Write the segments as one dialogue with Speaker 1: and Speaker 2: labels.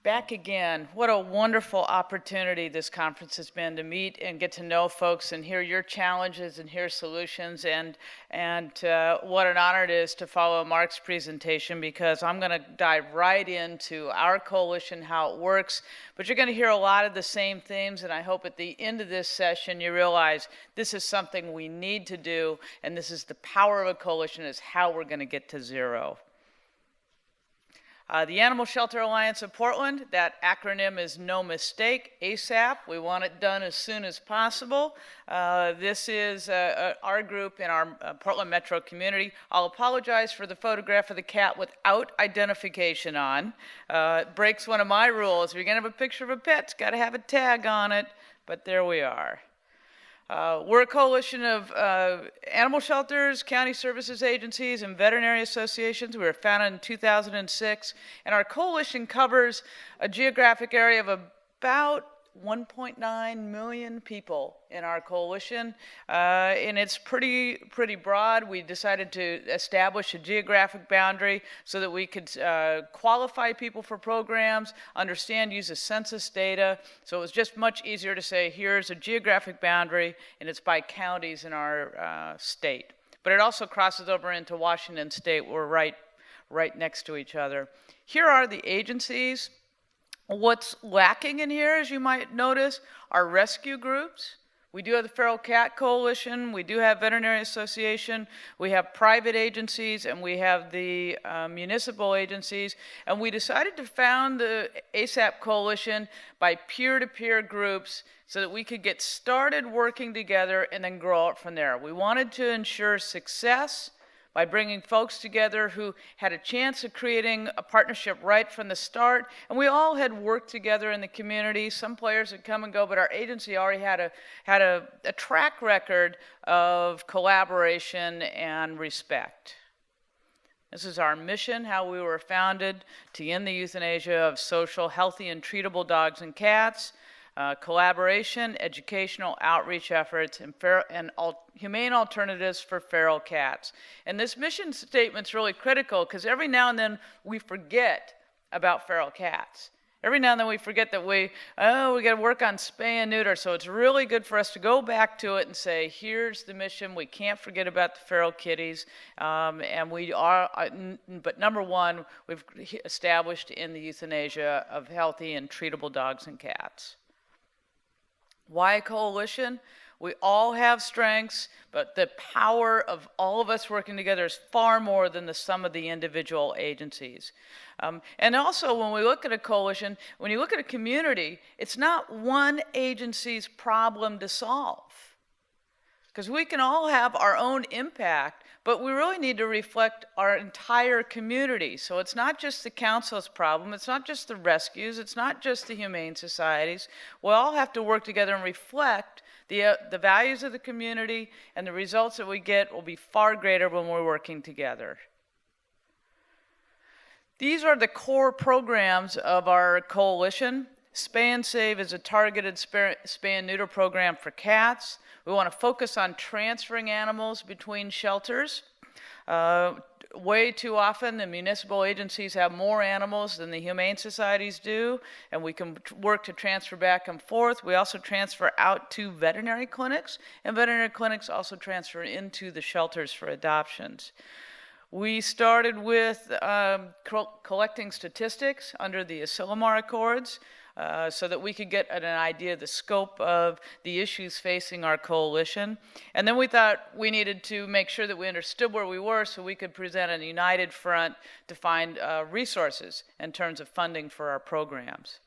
Speaker 1: Back again. What a wonderful opportunity this conference has been to meet and get to know folks and hear your challenges and hear solutions, and what an honor it is to follow Mark's presentation, because I'm going to dive right into our coalition, how it works, but you're going to hear a lot of the same themes, and I hope at the end of this session you realize this is something we need to do, and this is the power of a coalition, is how we're going to get to zero. The Animal Shelter Alliance of Portland, that acronym is no mistake, ASAP. We want it done as soon as possible. This is our group in our Portland metro community. I'll apologize for the photograph of the cat without identification on. It breaks one of my rules. If you're going to have a picture of a pet, it's got to have a tag on it, but there we are. We're a coalition of animal shelters, county services agencies, and veterinary associations. We were founded in 2006, and our coalition covers a geographic area of about 1.9 million people in our coalition, and it's pretty broad. We decided to establish a geographic boundary so that we could qualify people for programs, use the census data. So it was just much easier to say, here's a geographic boundary, and it's by counties in our state. But it also crosses over into Washington State. We're right next to each other. Here are the agencies. What's lacking in here, as you might notice, are rescue groups. We do have the Feral Cat Coalition, we do have Veterinary Association, we have private agencies, and we have the municipal agencies. And we decided to found the ASAP Coalition by peer-to-peer groups so that we could get started working together and then grow up from there. We wanted to ensure success by bringing folks together who had a chance of creating a partnership right from the start. And we all had worked together in the community. Some players had come and go, but our agency already had a track record of collaboration and respect. This is our mission, how we were founded: to end the euthanasia of social, healthy, and treatable dogs and cats. Collaboration, educational outreach efforts, and humane alternatives for feral cats. And this mission statement's really critical, because every now and then we forget about feral cats. Every now and then we forget that we got to work on spay and neuter. So it's really good for us to go back to it and say, here's the mission. We can't forget about the feral kitties. And we are, but number one, we've established in the euthanasia of healthy and treatable dogs and cats. Why a coalition? We all have strengths, but the power of all of us working together is far more than the sum of the individual agencies. And also, when we look at a coalition, when you look at a community, it's not one agency's problem to solve. Because we can all have our own impact, but we really need to reflect our entire community. So it's not just the council's problem, it's not just the rescues, it's not just the humane societies. We all have to work together and reflect the values of the community, and the results that we get will be far greater when we're working together. These are the core programs of our coalition. Spay and Save is a targeted spay and neuter program for cats. We want to focus on transferring animals between shelters. Way too often, the municipal agencies have more animals than the humane societies do, and we can work to transfer back and forth. We also transfer out to veterinary clinics, and veterinary clinics also transfer into the shelters for adoptions. We started with collecting statistics under the Asilomar Accords, so that we could get an idea of the scope of the issues facing our coalition. And then we thought we needed to make sure that we understood where we were so we could present a united front to find resources in terms of funding for our programs.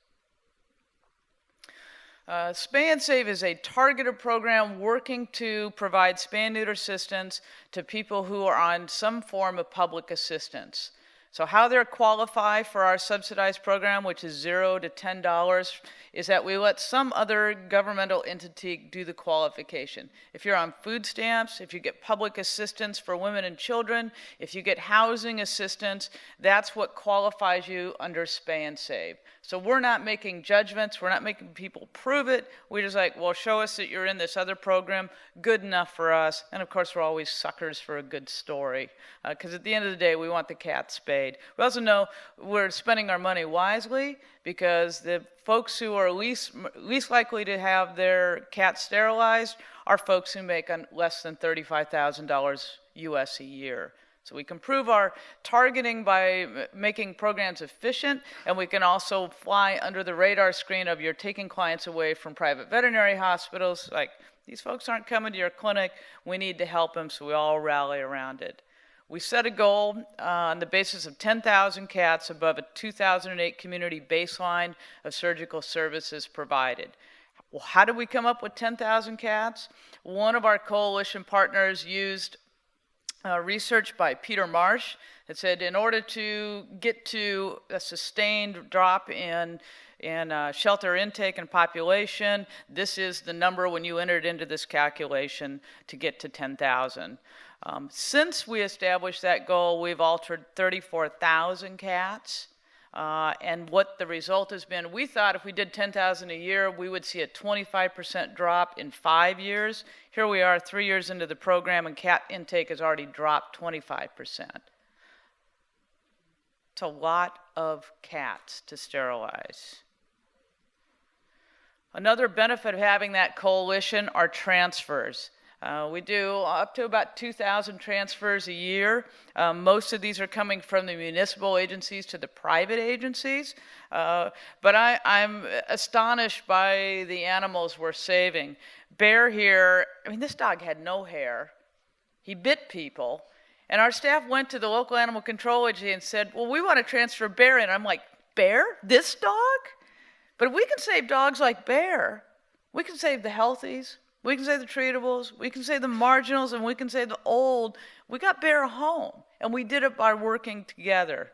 Speaker 1: Spay and Save is a targeted program working to provide spay and neuter assistance to people who are on some form of public assistance. So how they qualify for our subsidized program, which is $0 to $10, is that we let some other governmental entity do the qualification. If you're on food stamps, if you get public assistance for women and children, if you get housing assistance, that's what qualifies you under Spay and Save. So we're not making judgments, we're not making people prove it, we're just like, well, show us that you're in this other program, good enough for us. And of course, we're always suckers for a good story, because at the end of the day, we want the cat spayed. paid. We also know we're spending our money wisely because the folks who are least likely to have their cats sterilized are folks who make less than $35,000 US a year. So we can improve our targeting by making programs efficient, and we can also fly under the radar screen of you're taking clients away from private veterinary hospitals. Like, these folks aren't coming to your clinic, we need to help them, so we all rally around it. We set a goal on the basis of 10,000 cats above a 2008 community baseline of surgical services provided. Well, how did we come up with 10,000 cats? One of our coalition partners used research by Peter Marsh that said in order to get to a sustained drop in shelter intake and population, this is the number when you entered into this calculation to get to 10,000. Since we established that goal, we've altered 34,000 cats. And what the result has been, we thought if we did 10,000 a year, we would see a 25% drop in 5 years. Here we are 3 years into the program, and cat intake has already dropped 25%. It's a lot of cats to sterilize. Another benefit of having that coalition are transfers. We do up to about 2,000 transfers a year. Most of these are coming from the municipal agencies to the private agencies. But I'm astonished by the animals we're saving. Bear here, I mean, this dog had no hair. He bit people. And our staff went to the local animal control agency and said, well, we want to transfer Bear in. I'm like, Bear? This dog? But if we can save dogs like Bear, we can save the healthies. We can save the treatables, we can save the marginals, and we can save the old. We got Bear home, and we did it by working together.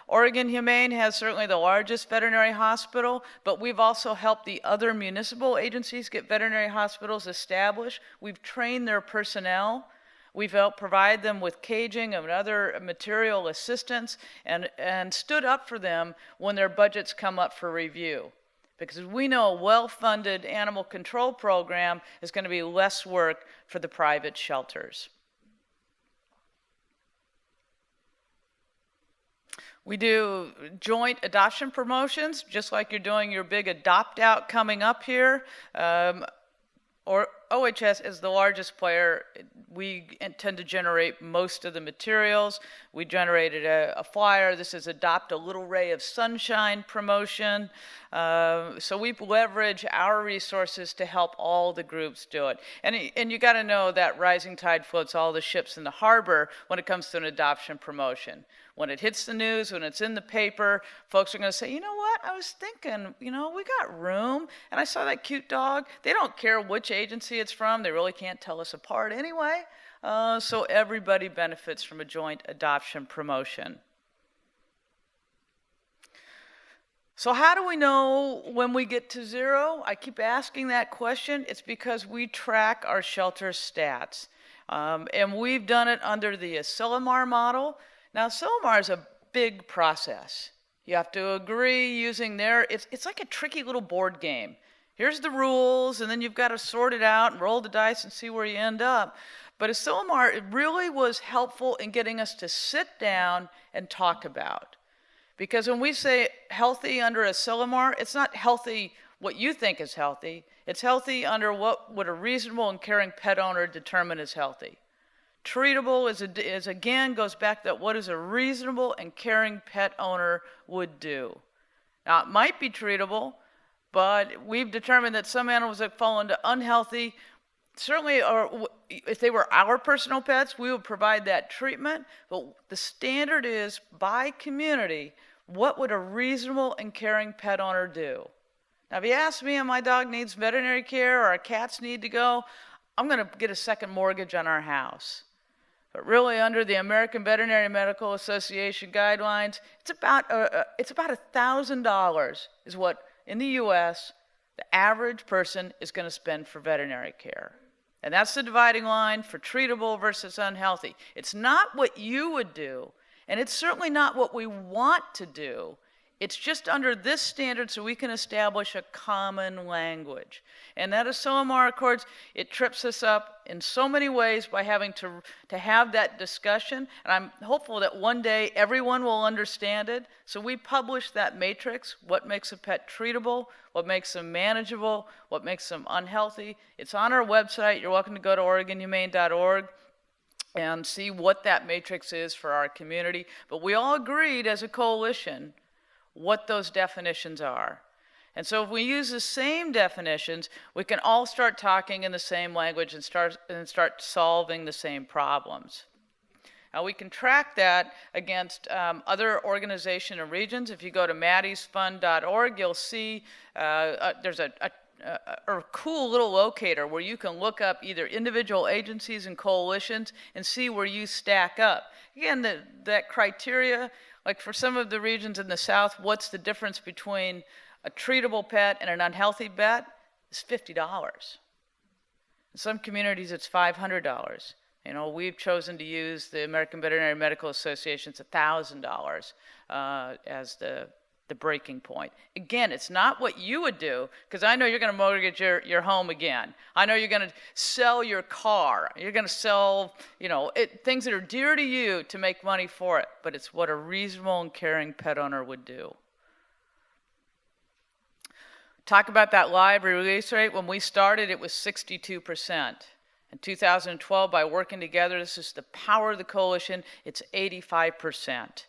Speaker 1: Oregon Humane has certainly the largest veterinary hospital, but we've also helped the other municipal agencies get veterinary hospitals established. We've trained their personnel. We've helped provide them with caging and other material assistance, and stood up for them when their budgets come up for review. Because we know a well-funded animal control program is going to be less work for the private shelters. We do joint adoption promotions, just like you're doing your big adopt out coming up here. Or OHS is the largest player. We intend to generate most of the materials. We generated a flyer. This is Adopt a Little Ray of Sunshine promotion. So we leverage our resources to help all the groups do it. And you got to know that rising tide floats all the ships in the harbor when it comes to an adoption promotion. When it hits the news, when it's in the paper, folks are going to say, you know what, I was thinking, you know, we got room, and I saw that cute dog. They don't care which agency it's from. They really can't tell us apart anyway. So everybody benefits from a joint adoption promotion. So how do we know when we get to zero? I keep asking that question. It's because we track our shelter stats. And we've done it under the Asilomar model. Now, Asilomar is a big process. You have to agree using it's like a tricky little board game. Here's the rules, and then you've got to sort it out and roll the dice and see where you end up. But Asilomar, it really was helpful in getting us to sit down and talk about. Because when we say healthy under Asilomar, it's not healthy what you think is healthy. It's healthy under what would a reasonable and caring pet owner determine as healthy. Treatable is again goes back to what is a reasonable and caring pet owner would do. Now, it might be treatable, but we've determined that some animals that fall into unhealthy, certainly, or if they were our personal pets, we would provide that treatment. But the standard is, by community, what would a reasonable and caring pet owner do? Now, if you ask me and my dog needs veterinary care or our cats need to go, I'm going to get a second mortgage on our house. But really, under the American Veterinary Medical Association guidelines, it's about $1,000 is what, in the U.S., the average person is going to spend for veterinary care. And that's the dividing line for treatable versus unhealthy. It's not what you would do, and it's certainly not what we want to do. It's just under this standard so we can establish a common language. And that Asilomar Accords, it trips us up in so many ways by having to have that discussion. And I'm hopeful that one day everyone will understand it. So we publish that matrix, what makes a pet treatable, what makes them manageable, what makes them unhealthy. It's on our website. You're welcome to go to OregonHumane.org and see what that matrix is for our community. But we all agreed as a coalition what those definitions are. And so if we use the same definitions, we can all start talking in the same language and start solving the same problems. Now we can track that against other organizations and regions. If you go to maddysfund.org, you'll see there's a cool little locator where you can look up either individual agencies and coalitions and see where you stack up. Again, that criteria, like for some of the regions in the South, what's the difference between a treatable pet and an unhealthy pet? It's $50. In some communities, it's $500. You know, we've chosen to use the American Veterinary Medical Association's $1,000 as the breaking point. Again, it's not what you would do, because I know you're going to mortgage your home again. I know you're going to sell your car. You're going to sell, you know, things that are dear to you to make money for it, but it's what a reasonable and caring pet owner would do. Talk about that live release rate. When we started, it was 62%. In 2012, by working together, this is the power of the coalition, it's 85%.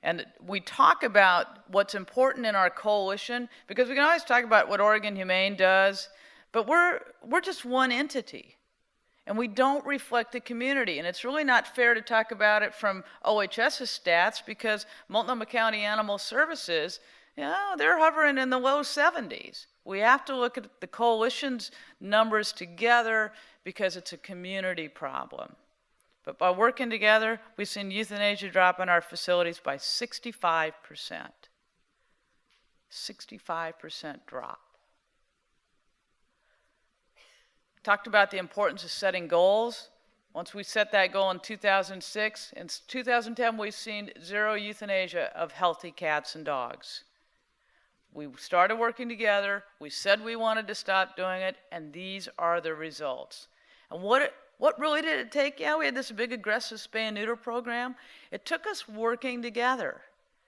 Speaker 1: And we talk about what's important in our coalition, because we can always talk about what Oregon Humane does, but we're just one entity, and we don't reflect the community. And it's really not fair to talk about it from OHS's stats, because Multnomah County Animal Services, you know, they're hovering in the low 70s. We have to look at the coalition's numbers together because it's a community problem. But by working together, we've seen euthanasia drop in our facilities by 65%. 65% drop. Talked about the importance of setting goals. Once we set that goal in 2006, in 2010 we've seen 0 euthanasia of healthy cats and dogs. We started working together, we said we wanted to stop doing it, and these are the results. And what really did it take? Yeah, we had this big aggressive spay and neuter program. It took us working together.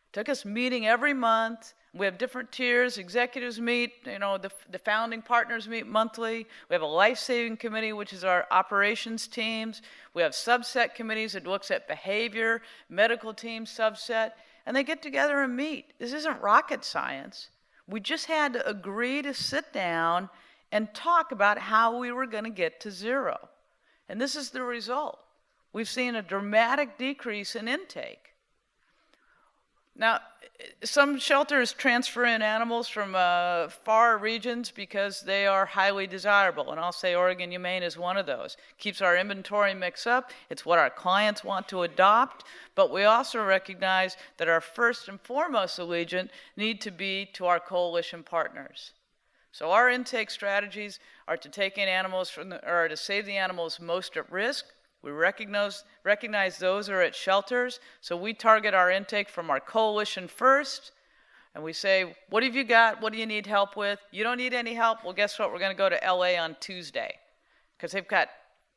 Speaker 1: It took us meeting every month. We have different tiers. Executives meet, you know, the founding partners meet monthly. We have a life-saving committee, which is our operations teams. We have subset committees that looks at behavior, medical team subset, and they get together and meet. This isn't rocket science. We just had to agree to sit down and talk about how we were going to get to 0. And this is the result. We've seen a dramatic decrease in intake. Now, some shelters transfer in animals from far regions because they are highly desirable, and I'll say Oregon Humane is one of those. Keeps our inventory mix up. It's what our clients want to adopt, but we also recognize that our first and foremost allegiance need to be to our coalition partners. So our intake strategies are to take in animals or to save the animals most at risk. We recognize those are at shelters, so we target our intake from our coalition first, and we say, what have you got? What do you need help with? You don't need any help? Well, guess what? We're going to go to LA on Tuesday, because they've got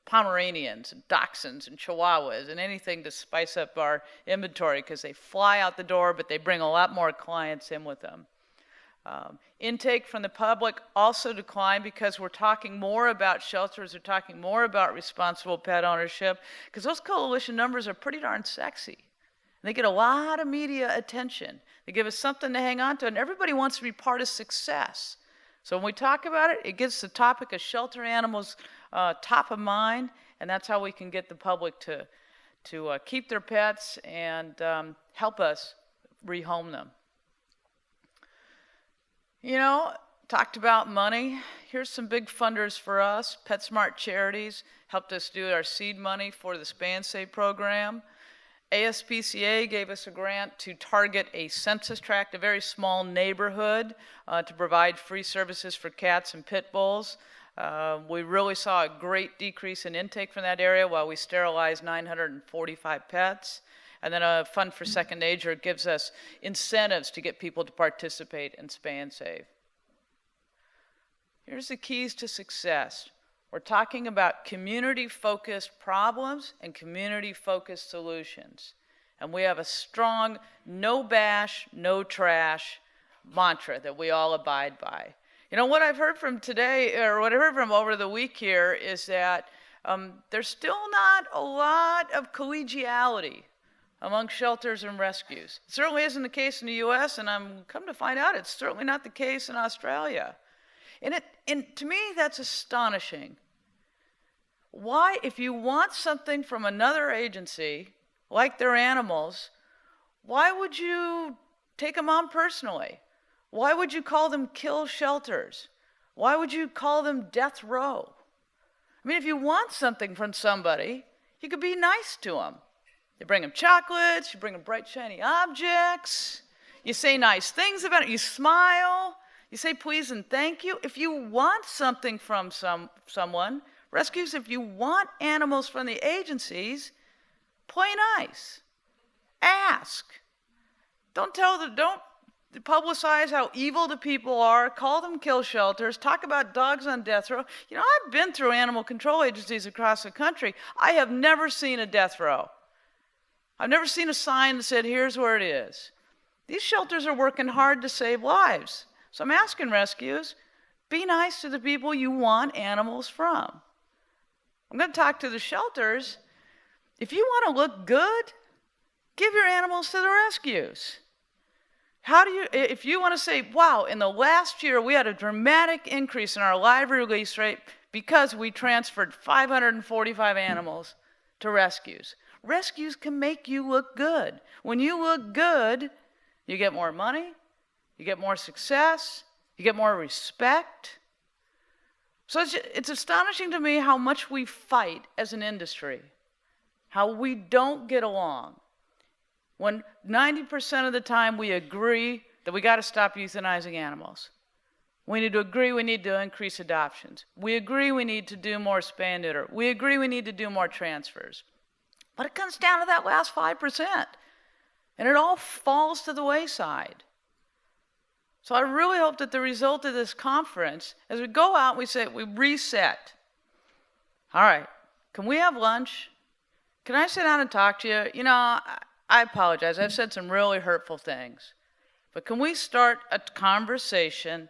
Speaker 1: Pomeranians and Dachshunds and Chihuahuas and anything to spice up our inventory, because they fly out the door, but they bring a lot more clients in with them. Intake from the public also declined because we're talking more about shelters, we're talking more about responsible pet ownership, because those coalition numbers are pretty darn sexy. And they get a lot of media attention. They give us something to hang on to, and everybody wants to be part of success. So when we talk about it, it gets the topic of shelter animals top of mind, and that's how we can get the public to keep their pets and help us rehome them. You know, talked about money. Here's some big funders for us. PetSmart Charities helped us do our seed money for the Spay and Save program. ASPCA gave us a grant to target a census tract, a very small neighborhood, to provide free services for cats and pit bulls. We really saw a great decrease in intake from that area while we sterilized 945 pets. And then a Fund for Second Nature gives us incentives to get people to participate in spay and save. Here's the keys to success. We're talking about community-focused problems and community-focused solutions. And we have a strong no bash, no trash mantra that we all abide by. You know, what I've heard from today, or what I heard from over the week here, is that there's still not a lot of collegiality among shelters and rescues. It certainly isn't the case in the US, and I'm come to find out it's certainly not the case in Australia. And to me, that's astonishing. Why, if you want something from another agency, like their animals, why would you take them on personally? Why would you call them kill shelters? Why would you call them death row? I mean, if you want something from somebody, you could be nice to them. You bring them chocolates, you bring them bright, shiny objects, you say nice things about it, you smile, you say please and thank you. If you want something from someone, rescues, if you want animals from the agencies, play nice. Ask. Don't publicize how evil the people are. Call them kill shelters. Talk about dogs on death row. You know, I've been through animal control agencies across the country. I have never seen a death row. I've never seen a sign that said, here's where it is. These shelters are working hard to save lives. So I'm asking rescues, be nice to the people you want animals from. I'm going to talk to the shelters. If you want to look good, give your animals to the rescues. If you want to say, wow, in the last year we had a dramatic increase in our live release rate because we transferred 545 animals to rescues. Rescues can make you look good. When you look good, you get more money, you get more success, you get more respect. So it's astonishing to me how much we fight as an industry, how we don't get along. When 90% of the time we agree that we got to stop euthanizing animals. We need to agree we need to increase adoptions. We agree we need to do more spay and neuter. We agree we need to do more transfers. But it comes down to that last 5%. And it all falls to the wayside. So I really hope that the result of this conference, as we go out, we reset. All right, can we have lunch? Can I sit down and talk to you? You know, I apologize. I've said some really hurtful things. But can we start a conversation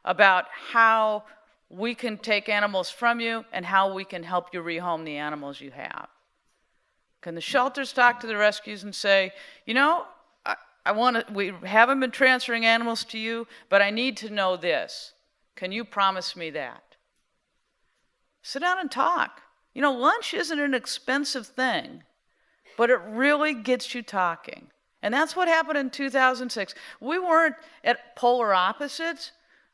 Speaker 1: about how we can take animals from you and how we can help you rehome the animals you have? Can the shelters talk to the rescues and say, you know, we haven't been transferring animals to you, but I need to know this. Can you promise me that? Sit down and talk. You know, lunch isn't an expensive thing, but it really gets you talking. And that's what happened in 2006. We weren't at polar opposites.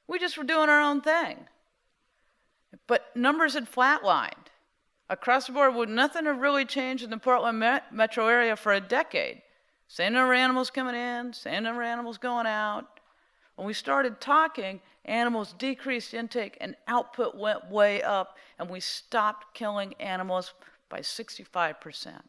Speaker 1: We just were doing our own thing. But numbers had flatlined. Across the board, nothing had really changed in the Portland metro area for a decade. Same number of animals coming in, same number of animals going out. When we started talking, animals decreased intake and output went way up, and we stopped killing animals by 65%.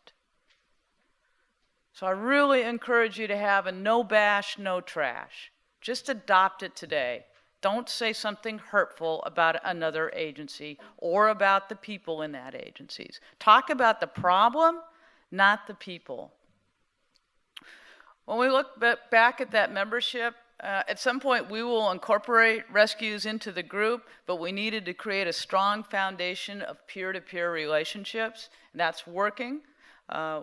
Speaker 1: So I really encourage you to have a no bash, no trash. Just adopt it today. Don't say something hurtful about another agency or about the people in that agency. Talk about the problem, not the people. When we look back at that membership, at some point we will incorporate rescues into the group, but we needed to create a strong foundation of peer-to-peer relationships, and that's working.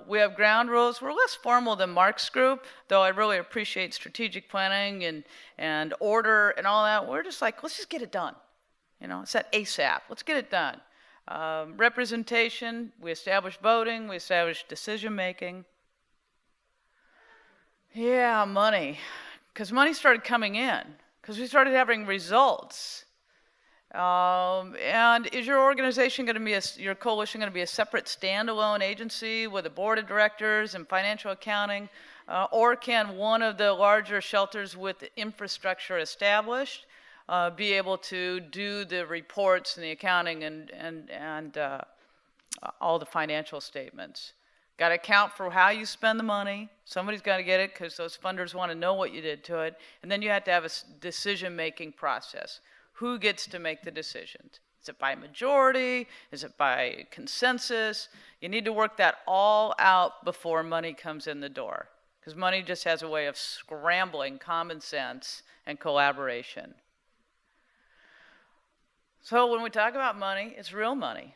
Speaker 1: We have ground rules. We're less formal than Mark's group, though I really appreciate strategic planning and order and all that. We're just like, let's just get it done. You know, it's that ASAP. Let's get it done. Representation, we establish voting, we establish decision making. Yeah, money. Because money started coming in, because we started having results. And is your organization going to be, your coalition going to be a separate standalone agency with a board of directors and financial accounting? Or can one of the larger shelters with the infrastructure established be able to do the reports and the accounting and all the financial statements? Got to account for how you spend the money. Somebody's got to get it because those funders want to know what you did to it. And then you have to have a decision-making process. Who gets to make the decisions? Is it by majority? Is it by consensus? You need to work that all out before money comes in the door, because money just has a way of scrambling common sense and collaboration. So when we talk about money, it's real money.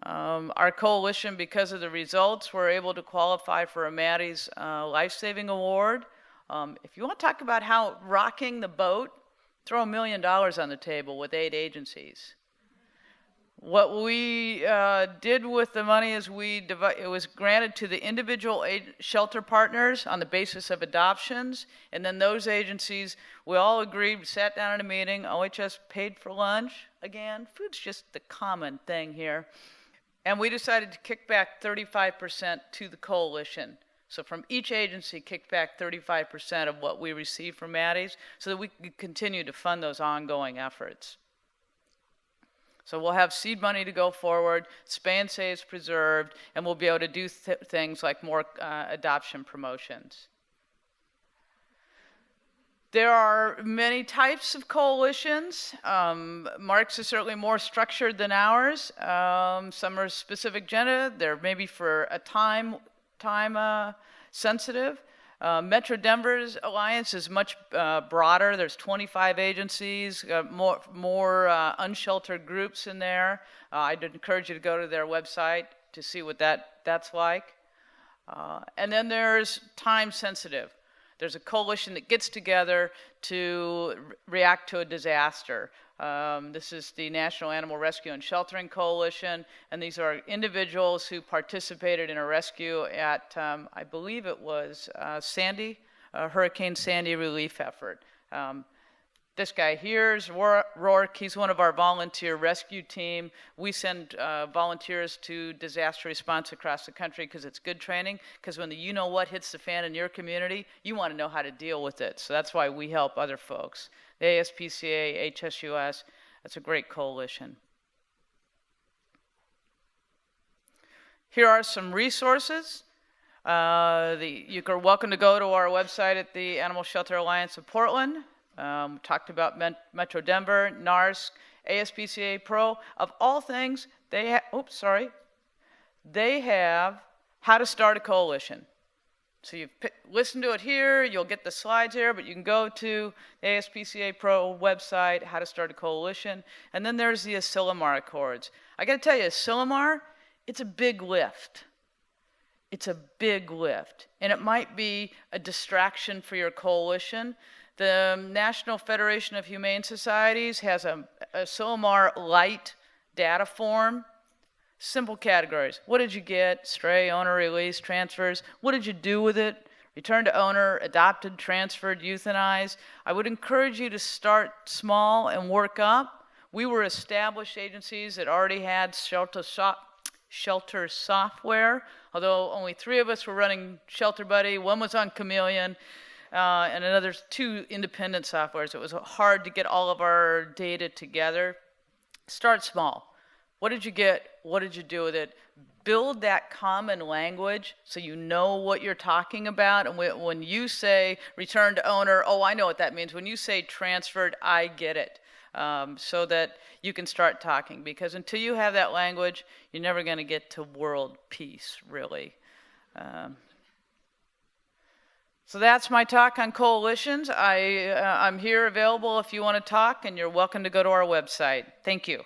Speaker 1: Our coalition, because of the results, we're able to qualify for a Maddie's Life-Saving Award. If you want to talk about how rocking the boat, throw $1 million on the table with 8 agencies. What we did with the money is it was granted to the individual shelter partners on the basis of adoptions, and then those agencies, we all agreed, sat down in a meeting, OHS paid for lunch. Again, food's just the common thing here. And we decided to kick back 35% to the coalition. So from each agency, kick back 35% of what we receive from Maddie's so that we can continue to fund those ongoing efforts. So we'll have seed money to go forward, spay and save is preserved, and we'll be able to do things like more adoption promotions. There are many types of coalitions. Mark's is certainly more structured than ours. Some are specific agenda. They're maybe for a time sensitive. Metro Denver's alliance is much broader. There's 25 agencies, more unsheltered groups in there. I'd encourage you to go to their website to see what that's like. And then there's time sensitive. There's a coalition that gets together to react to a disaster. This is the National Animal Rescue and Sheltering Coalition, and these are individuals who participated in a rescue at, I believe it was Hurricane Sandy relief effort. This guy here is Rourke. He's one of our volunteer rescue team. We send volunteers to disaster response across the country because it's good training, because when the you-know-what hits the fan in your community, you want to know how to deal with it. So that's why we help other folks. The ASPCA, HSUS, that's a great coalition. Here are some resources. You're welcome to go to our website at the Animal Shelter Alliance of Portland. We talked about Metro Denver, NARSC, ASPCA Pro. Of all things, they have how to start a coalition. So you listen to it here, you'll get the slides here, but you can go to the ASPCA Pro website, how to start a coalition. And then there's the Asilomar Accords. I got to tell you, Asilomar, it's a big lift. It's a big lift. And it might be a distraction for your coalition. The National Federation of Humane Societies has a Asilomar Light data form. Simple categories. What did you get? Stray, owner, release, transfers. What did you do with it? Return to owner, adopted, transferred, euthanized. I would encourage you to start small and work up. We were established agencies that already had shelter software, although only 3 of us were running Shelter Buddy. 1 was on Chameleon. And another 2 independent softwares. It was hard to get all of our data together. Start small. What did you get? What did you do with it? Build that common language so you know what you're talking about. And when you say return to owner, oh, I know what that means. When you say transferred, I get it. So that you can start talking. Because until you have that language, you're never going to get to world peace, really. So that's my talk on coalitions. I'm here available if you want to talk, and you're welcome to go to our website. Thank you.